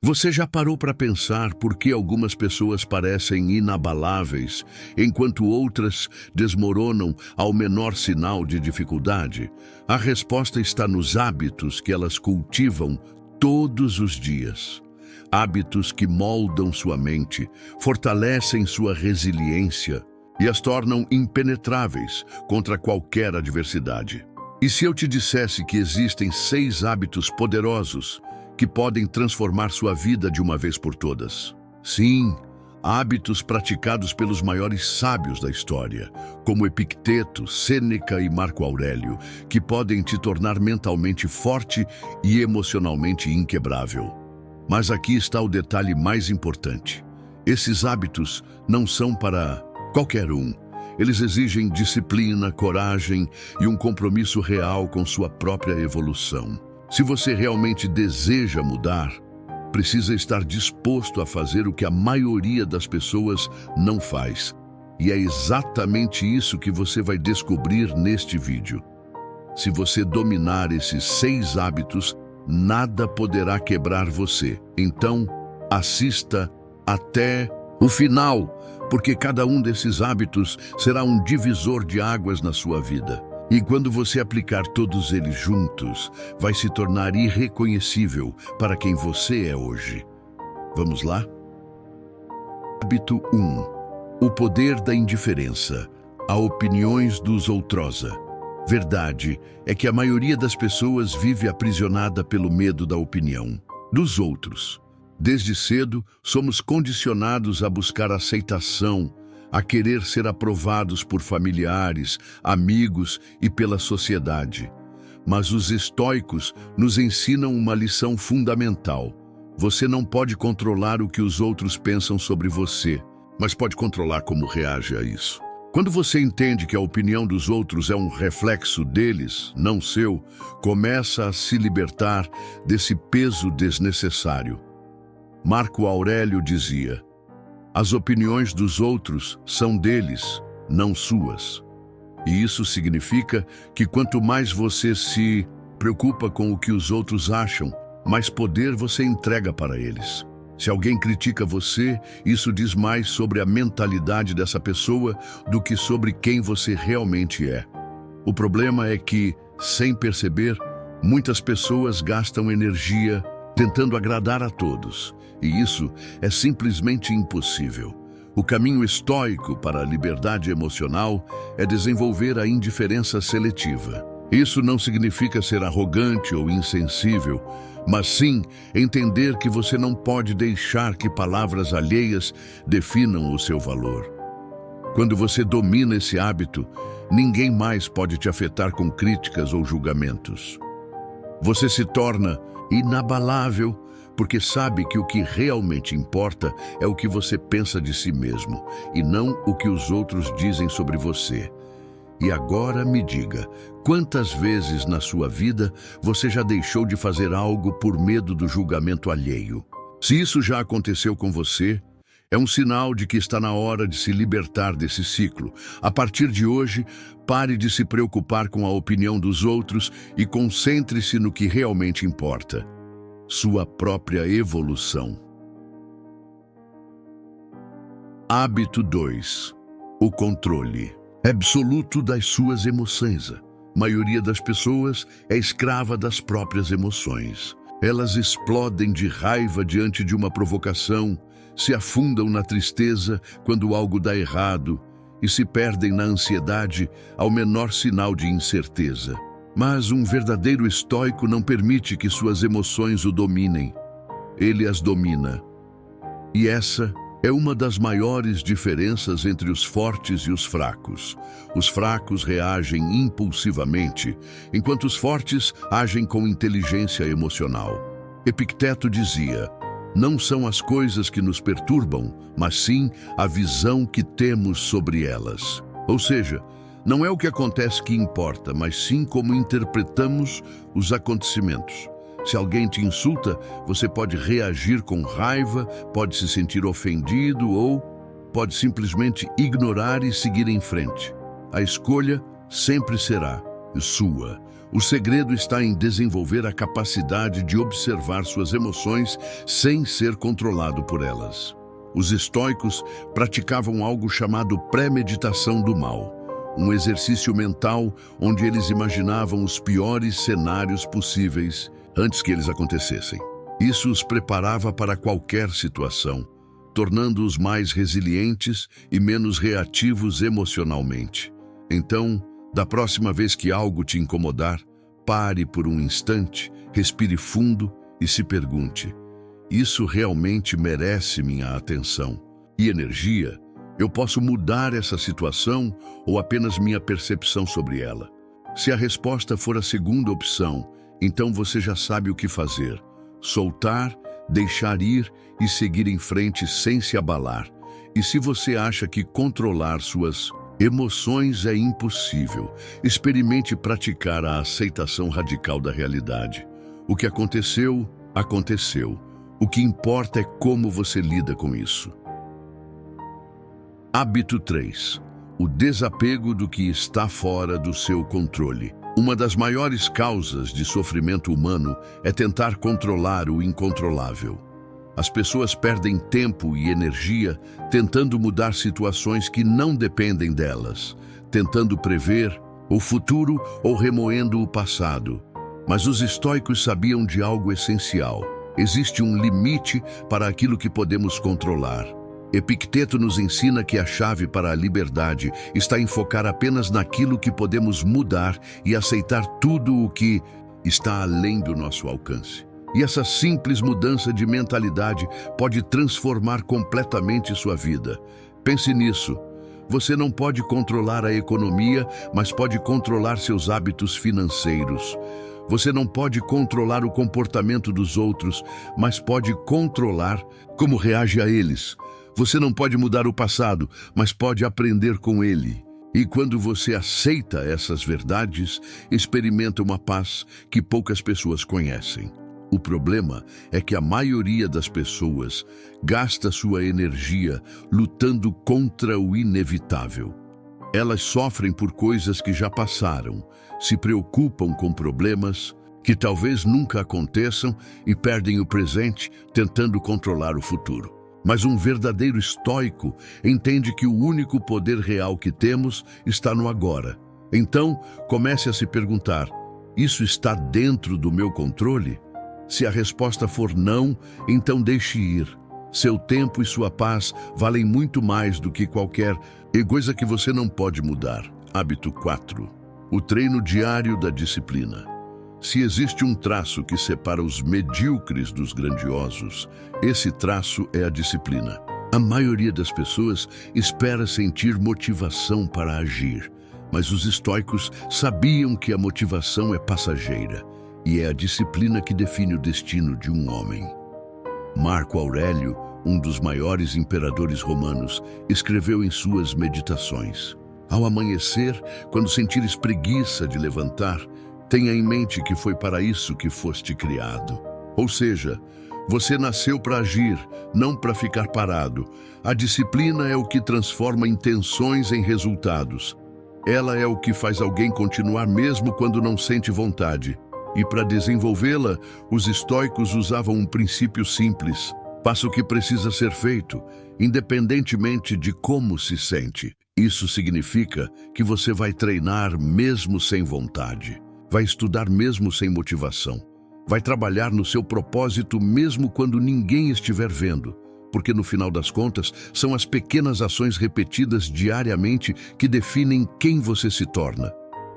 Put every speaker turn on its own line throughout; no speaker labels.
Você já parou para pensar por que algumas pessoas parecem inabaláveis, enquanto outras desmoronam ao menor sinal de dificuldade? A resposta está nos hábitos que elas cultivam todos os dias. Hábitos que moldam sua mente, fortalecem sua resiliência e as tornam impenetráveis contra qualquer adversidade. E se eu te dissesse que existem 6 hábitos poderosos que podem transformar sua vida de uma vez por todas? Sim, hábitos praticados pelos maiores sábios da história, como Epicteto, Sêneca e Marco Aurélio, que podem te tornar mentalmente forte e emocionalmente inquebrável. Mas aqui está o detalhe mais importante. Esses hábitos não são para qualquer um. Eles exigem disciplina, coragem e um compromisso real com sua própria evolução. Se você realmente deseja mudar, precisa estar disposto a fazer o que a maioria das pessoas não faz. E é exatamente isso que você vai descobrir neste vídeo. Se você dominar esses 6 hábitos, nada poderá quebrar você. Então, assista até o final, porque cada um desses hábitos será um divisor de águas na sua vida. E quando você aplicar todos eles juntos, vai se tornar irreconhecível para quem você é hoje. Vamos lá? Hábito 1. O poder da indiferença a opiniões dos outrosa. Verdade é que a maioria das pessoas vive aprisionada pelo medo da opinião dos outros. Desde cedo, somos condicionados a buscar aceitação, a querer ser aprovados por familiares, amigos e pela sociedade. Mas os estoicos nos ensinam uma lição fundamental. Você não pode controlar o que os outros pensam sobre você, mas pode controlar como reage a isso. Quando você entende que a opinião dos outros é um reflexo deles, não seu, começa a se libertar desse peso desnecessário. Marco Aurélio dizia: as opiniões dos outros são deles, não suas. E isso significa que quanto mais você se preocupa com o que os outros acham, mais poder você entrega para eles. Se alguém critica você, isso diz mais sobre a mentalidade dessa pessoa do que sobre quem você realmente é. O problema é que, sem perceber, muitas pessoas gastam energia tentando agradar a todos. E isso é simplesmente impossível. O caminho estoico para a liberdade emocional é desenvolver a indiferença seletiva. Isso não significa ser arrogante ou insensível, mas sim entender que você não pode deixar que palavras alheias definam o seu valor. Quando você domina esse hábito, ninguém mais pode te afetar com críticas ou julgamentos. Você se torna inabalável porque sabe que o que realmente importa é o que você pensa de si mesmo e não o que os outros dizem sobre você. E agora me diga, quantas vezes na sua vida você já deixou de fazer algo por medo do julgamento alheio? Se isso já aconteceu com você, é um sinal de que está na hora de se libertar desse ciclo. A partir de hoje, pare de se preocupar com a opinião dos outros e concentre-se no que realmente importa: sua própria evolução. Hábito 2. O controle absoluto das suas emoções. A maioria das pessoas é escrava das próprias emoções. Elas explodem de raiva diante de uma provocação, se afundam na tristeza quando algo dá errado e se perdem na ansiedade ao menor sinal de incerteza. Mas um verdadeiro estoico não permite que suas emoções o dominem. Ele as domina. E essa é uma das maiores diferenças entre os fortes e os fracos. Os fracos reagem impulsivamente, enquanto os fortes agem com inteligência emocional. Epicteto dizia: não são as coisas que nos perturbam, mas sim a visão que temos sobre elas. Ou seja, não é o que acontece que importa, mas sim como interpretamos os acontecimentos. Se alguém te insulta, você pode reagir com raiva, pode se sentir ofendido ou pode simplesmente ignorar e seguir em frente. A escolha sempre será sua. O segredo está em desenvolver a capacidade de observar suas emoções sem ser controlado por elas. Os estoicos praticavam algo chamado pré-meditação do mal, um exercício mental onde eles imaginavam os piores cenários possíveis antes que eles acontecessem. Isso os preparava para qualquer situação, tornando-os mais resilientes e menos reativos emocionalmente. Então, da próxima vez que algo te incomodar, pare por um instante, respire fundo e se pergunte: isso realmente merece minha atenção e energia? Eu posso mudar essa situação ou apenas minha percepção sobre ela? Se a resposta for a segunda opção, então você já sabe o que fazer: soltar, deixar ir e seguir em frente sem se abalar. E se você acha que controlar suas emoções é impossível, experimente praticar a aceitação radical da realidade. O que aconteceu, aconteceu. O que importa é como você lida com isso. Hábito 3. O desapego do que está fora do seu controle. Uma das maiores causas de sofrimento humano é tentar controlar o incontrolável. As pessoas perdem tempo e energia tentando mudar situações que não dependem delas, tentando prever o futuro ou remoendo o passado. Mas os estoicos sabiam de algo essencial: existe um limite para aquilo que podemos controlar. Epicteto nos ensina que a chave para a liberdade está em focar apenas naquilo que podemos mudar e aceitar tudo o que está além do nosso alcance. E essa simples mudança de mentalidade pode transformar completamente sua vida. Pense nisso. Você não pode controlar a economia, mas pode controlar seus hábitos financeiros. Você não pode controlar o comportamento dos outros, mas pode controlar como reage a eles. Você não pode mudar o passado, mas pode aprender com ele. E quando você aceita essas verdades, experimenta uma paz que poucas pessoas conhecem. O problema é que a maioria das pessoas gasta sua energia lutando contra o inevitável. Elas sofrem por coisas que já passaram, se preocupam com problemas que talvez nunca aconteçam e perdem o presente tentando controlar o futuro. Mas um verdadeiro estoico entende que o único poder real que temos está no agora. Então, comece a se perguntar: isso está dentro do meu controle? Se a resposta for não, então deixe ir. Seu tempo e sua paz valem muito mais do que qualquer coisa que você não pode mudar. Hábito 4. O treino diário da disciplina. Se existe um traço que separa os medíocres dos grandiosos, esse traço é a disciplina. A maioria das pessoas espera sentir motivação para agir, mas os estoicos sabiam que a motivação é passageira. E é a disciplina que define o destino de um homem. Marco Aurélio, um dos maiores imperadores romanos, escreveu em suas meditações: ao amanhecer, quando sentires preguiça de levantar, tenha em mente que foi para isso que foste criado. Ou seja, você nasceu para agir, não para ficar parado. A disciplina é o que transforma intenções em resultados. Ela é o que faz alguém continuar mesmo quando não sente vontade. E para desenvolvê-la, os estoicos usavam um princípio simples: faça o que precisa ser feito, independentemente de como se sente. Isso significa que você vai treinar mesmo sem vontade, vai estudar mesmo sem motivação, vai trabalhar no seu propósito mesmo quando ninguém estiver vendo, porque no final das contas, são as pequenas ações repetidas diariamente que definem quem você se torna.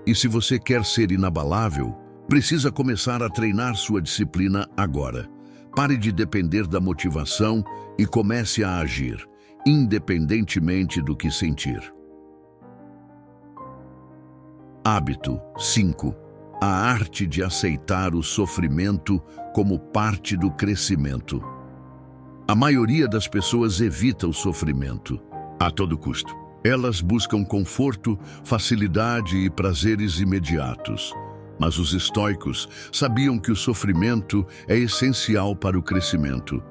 E se você quer ser inabalável, precisa começar a treinar sua disciplina agora. Pare de depender da motivação e comece a agir, independentemente do que sentir. Hábito 5. A arte de aceitar o sofrimento como parte do crescimento. A maioria das pessoas evita o sofrimento a todo custo. Elas buscam conforto, facilidade e prazeres imediatos. Mas os estoicos sabiam que o sofrimento é essencial para o crescimento.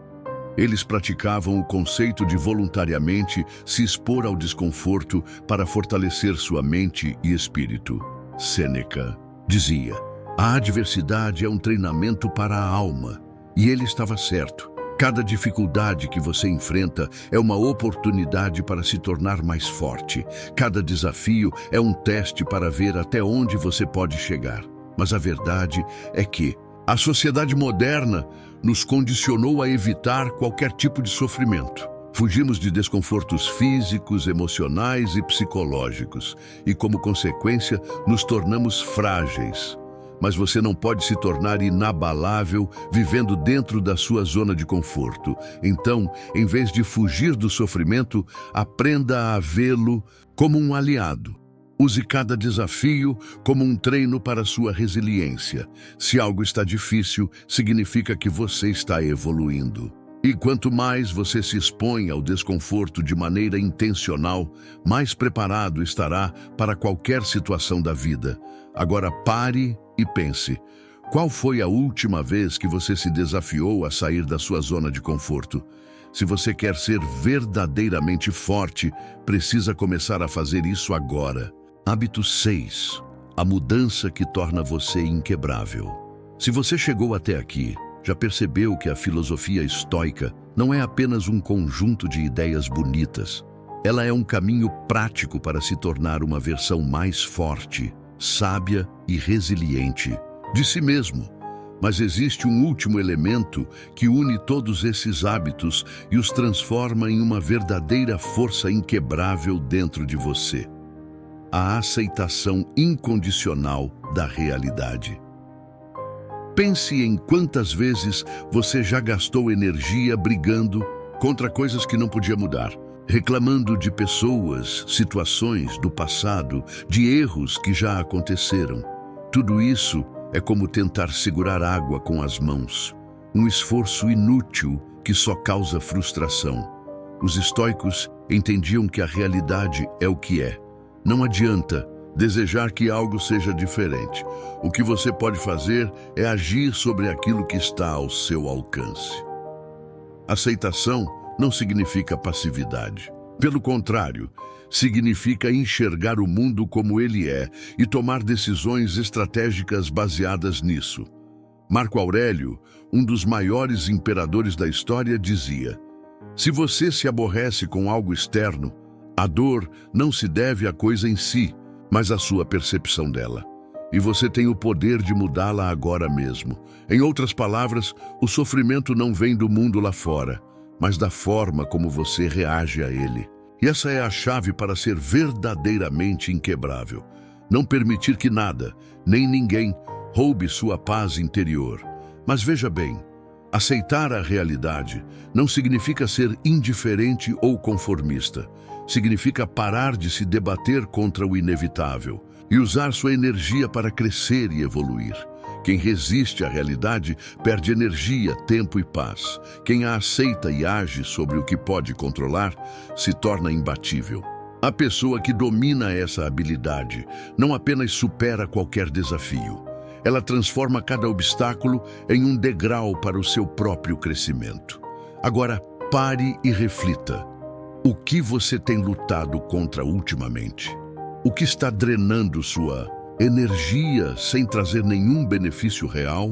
Eles praticavam o conceito de voluntariamente se expor ao desconforto para fortalecer sua mente e espírito. Sêneca dizia: A adversidade é um treinamento para a alma, e ele estava certo. Cada dificuldade que você enfrenta é uma oportunidade para se tornar mais forte. Cada desafio é um teste para ver até onde você pode chegar. Mas a verdade é que a sociedade moderna nos condicionou a evitar qualquer tipo de sofrimento. Fugimos de desconfortos físicos, emocionais e psicológicos, e como consequência, nos tornamos frágeis. Mas você não pode se tornar inabalável vivendo dentro da sua zona de conforto. Então, em vez de fugir do sofrimento, aprenda a vê-lo como um aliado. Use cada desafio como um treino para sua resiliência. Se algo está difícil, significa que você está evoluindo. E quanto mais você se expõe ao desconforto de maneira intencional, mais preparado estará para qualquer situação da vida. Agora pare e pense. Qual foi a última vez que você se desafiou a sair da sua zona de conforto? Se você quer ser verdadeiramente forte, precisa começar a fazer isso agora. Hábito 6. A mudança que torna você inquebrável. Se você chegou até aqui, já percebeu que a filosofia estoica não é apenas um conjunto de ideias bonitas. Ela é um caminho prático para se tornar uma versão mais forte, sábia e resiliente de si mesmo. Mas existe um último elemento que une todos esses hábitos e os transforma em uma verdadeira força inquebrável dentro de você. A aceitação incondicional da realidade. Pense em quantas vezes você já gastou energia brigando contra coisas que não podia mudar, reclamando de pessoas, situações do passado, de erros que já aconteceram. Tudo isso é como tentar segurar água com as mãos, um esforço inútil que só causa frustração. Os estoicos entendiam que a realidade é o que é. Não adianta desejar que algo seja diferente. O que você pode fazer é agir sobre aquilo que está ao seu alcance. Aceitação não significa passividade. Pelo contrário, significa enxergar o mundo como ele é e tomar decisões estratégicas baseadas nisso. Marco Aurélio, um dos maiores imperadores da história, dizia: se você se aborrece com algo externo, a dor não se deve à coisa em si, mas à sua percepção dela. E você tem o poder de mudá-la agora mesmo. Em outras palavras, o sofrimento não vem do mundo lá fora, mas da forma como você reage a ele. E essa é a chave para ser verdadeiramente inquebrável. Não permitir que nada, nem ninguém, roube sua paz interior. Mas veja bem, aceitar a realidade não significa ser indiferente ou conformista. Significa parar de se debater contra o inevitável e usar sua energia para crescer e evoluir. Quem resiste à realidade perde energia, tempo e paz. Quem a aceita e age sobre o que pode controlar se torna imbatível. A pessoa que domina essa habilidade não apenas supera qualquer desafio, ela transforma cada obstáculo em um degrau para o seu próprio crescimento. Agora, pare e reflita. O que você tem lutado contra ultimamente? O que está drenando sua energia sem trazer nenhum benefício real?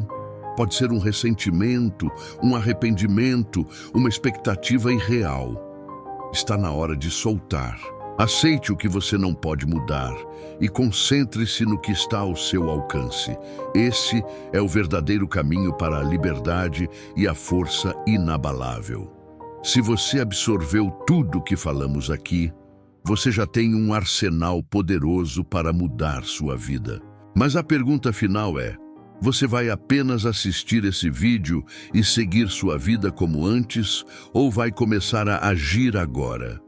Pode ser um ressentimento, um arrependimento, uma expectativa irreal. Está na hora de soltar. Aceite o que você não pode mudar e concentre-se no que está ao seu alcance. Esse é o verdadeiro caminho para a liberdade e a força inabalável. Se você absorveu tudo o que falamos aqui, você já tem um arsenal poderoso para mudar sua vida. Mas a pergunta final é: você vai apenas assistir esse vídeo e seguir sua vida como antes, ou vai começar a agir agora?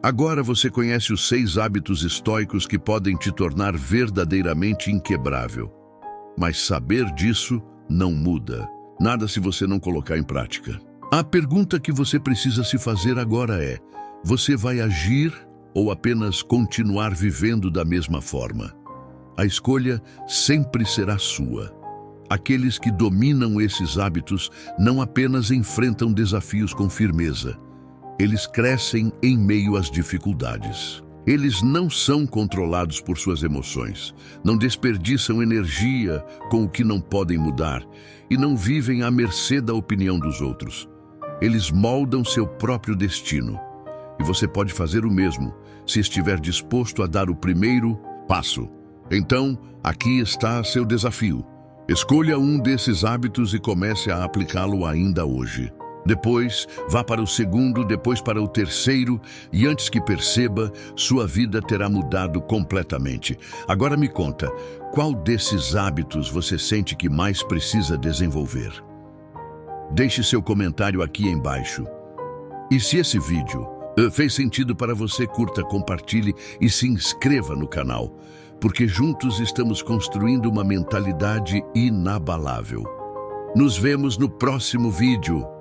Agora você conhece os 6 hábitos estoicos que podem te tornar verdadeiramente inquebrável. Mas saber disso não muda nada se você não colocar em prática. A pergunta que você precisa se fazer agora é: você vai agir ou apenas continuar vivendo da mesma forma? A escolha sempre será sua. Aqueles que dominam esses hábitos não apenas enfrentam desafios com firmeza, eles crescem em meio às dificuldades. Eles não são controlados por suas emoções, não desperdiçam energia com o que não podem mudar e não vivem à mercê da opinião dos outros. Eles moldam seu próprio destino. E você pode fazer o mesmo, se estiver disposto a dar o primeiro passo. Então, aqui está seu desafio. Escolha um desses hábitos e comece a aplicá-lo ainda hoje. Depois, vá para o segundo, depois para o terceiro, e antes que perceba, sua vida terá mudado completamente. Agora me conta, qual desses hábitos você sente que mais precisa desenvolver? Deixe seu comentário aqui embaixo. E se esse vídeo fez sentido para você, curta, compartilhe e se inscreva no canal, porque juntos estamos construindo uma mentalidade inabalável. Nos vemos no próximo vídeo.